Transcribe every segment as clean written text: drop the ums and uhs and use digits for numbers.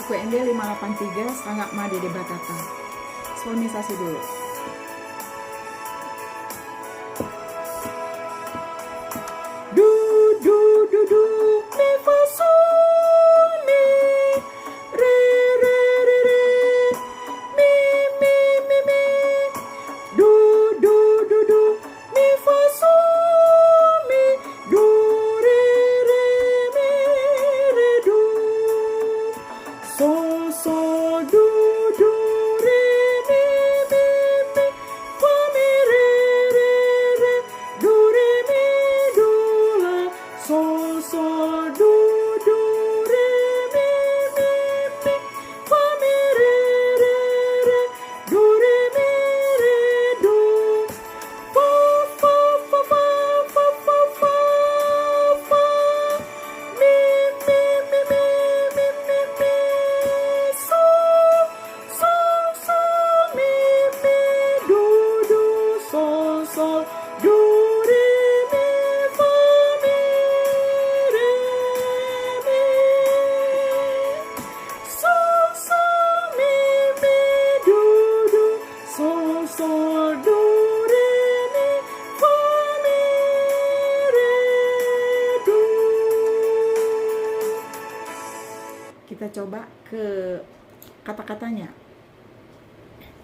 UND 583 Sanggak Ma Dede Batata. Sonisasi dulu. Du du du du mi fa sol mi re re re re mi mi mi mi du du du du mi fa sol mi du re re mi re du so du du re mi mi fa mi re re du re mi du la so du du re mi fa mi re du re mi re du fa fa fa fa fa fa fa fa mi so mi du du so du re mi fa mi re mi so mi du du so du re mi fa mi re du. Kita coba ke kata-katanya.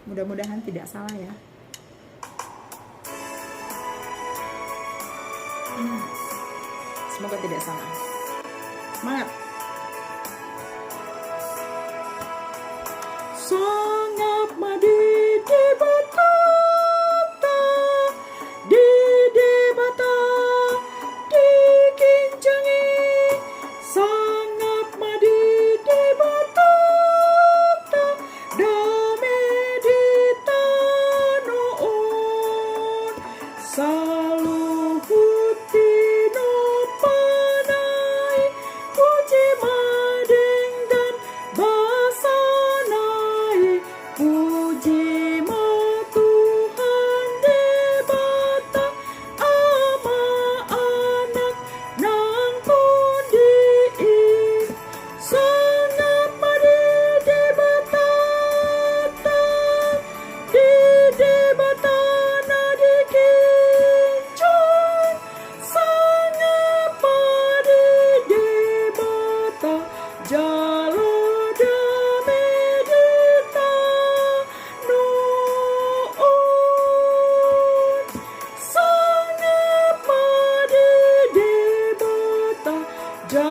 Mudah-mudahan tidak salah ya. Semoga tidak salah. Semangat!